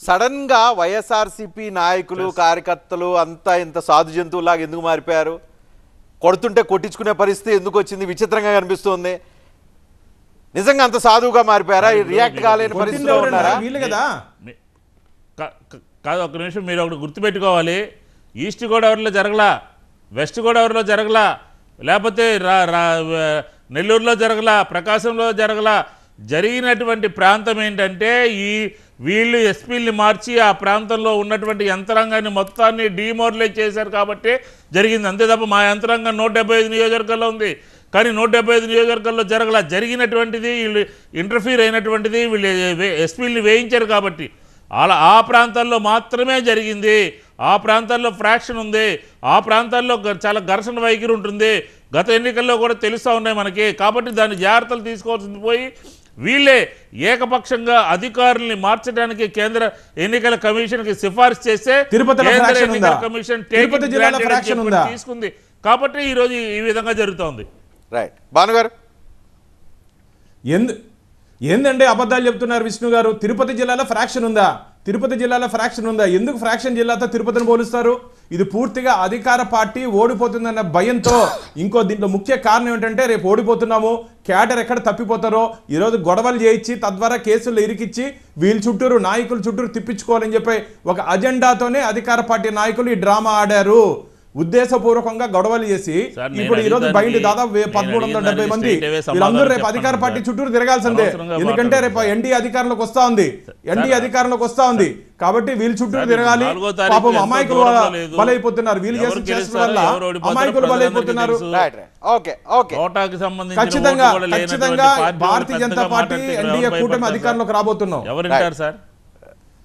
Sudden గా వైఎస్ఆర్సీపీ నాయకులు కార్యకర్తలు అంతా ఇంత సాధు జంతువులాగా ఎందుకు మారిపోయారు? కొడుతుంటే కొట్టించుకునే పరిస్థితి ఎందుకు వచ్చింది? విచిత్రంగా కనిపిస్తుంది. నిజంగా అంత సాధువుగా మారిపోయారా? రియాక్ట్ కాలేని పరిస్థితిలో ఉన్నారా? కాదు, ఒక నిమిషం, మీరు ఒకటి గుర్తుపెట్టుకోవాలి. ఈస్ట్ గోదావరిలో జరగలా, వెస్ట్ గోదావరిలో జరగలా, లేకపోతే నెల్లూరులో జరగలా, ప్రకాశంలో జరగలా. జరిగినటువంటి ప్రాంతం ఏంటంటే వీళ్ళు ఎస్పీల్ని మార్చి ఆ ప్రాంతంలో ఉన్నటువంటి యంత్రాంగాన్ని మొత్తాన్ని డీమోరలైజ్ చేశారు కాబట్టి జరిగింది. అంతే తప్ప మా యంత్రాంగం 175 నియోజకవర్గాల్లో ఉంది, కానీ 175 నియోజకవర్గాల్లో జరగలా. జరిగినటువంటిది వీళ్ళు ఇంటర్ఫీర్ అయినటువంటిది వీళ్ళు ఎస్పీల్ని వేయించారు కాబట్టి అలా ఆ ప్రాంతాల్లో మాత్రమే జరిగింది. ఆ ప్రాంతాల్లో ఫ్రాక్షన్ ఉంది, ఆ ప్రాంతాల్లో చాలా ఘర్షణ వైఖరి ఉంటుంది. గత ఎన్నికల్లో కూడా తెలుస్తూ ఉన్నాయి మనకి. కాబట్టి దాన్ని జాగ్రత్తలు తీసుకోవాల్సింది పోయి వీళ్ళే ఏకపక్షంగా అధికారుల్ని మార్చడానికి కేంద్ర ఎన్నికల కమిషన్కి సిఫార్సు చేస్తే కేంద్ర ఎన్నికల కమిషన్ తీసుకుంది. కాబట్టి ఈరోజు ఈ విధంగా జరుగుతోంది. రైట్, భానుగారు. ఏందంటే అబద్ధాలు చెప్తున్నారు విష్ణు గారు. తిరుపతి జిల్లాలో ఫ్రాక్షన్ ఉందా? తిరుపతి జిల్లాలో ఫ్రాక్షన్ ఉందా? ఎందుకు ఫ్రాక్షన్ జిల్లాతో తిరుపతిని పోలుస్తారు? ఇది పూర్తిగా అధికార పార్టీ ఓడిపోతుందన్న భయంతో. ఇంకో దీంట్లో ముఖ్య కారణం ఏంటంటే రేపు ఓడిపోతున్నాము, క్యాడర్ ఎక్కడ తప్పిపోతారో ఈరోజు గొడవలు చేయించి తద్వారా కేసులు ఇరికిచ్చి వీళ్ళ చుట్టూరు నాయకుల చుట్టూరు తిప్పించుకోవాలని చెప్పి ఒక అజెండాతోనే అధికార పార్టీ నాయకులు ఈ డ్రామా ఆడారు. ఉద్దేశపూర్వకంగా గొడవలు చేసి ఇప్పుడు ఈ రోజు బయట దాదాపు 1370 మంది వీళ్ళందరూ రేపు అధికార పార్టీ చుట్టూరు తిరగాల్సిందే. ఎందుకంటే రేపు ఎన్డీఏ అధికారంలోకి వస్తా ఉంది, ఎన్డీఏ అధికారంలోకి వస్తా ఉంది కాబట్టి వీళ్ళు చుట్టూరు తిరగాలి. పాపం అమాయకులు బలైపోతున్నారు, వీళ్ళు చేసిన చేసిన వల్ల అమాయకులు బలైపోతున్నారు. ఖచ్చితంగా భారతీయ జనతా పార్టీ ఎన్డీఏ కూటమి అధికారంలోకి రాబోతున్నాం. ఎవరు వింటారు సార్?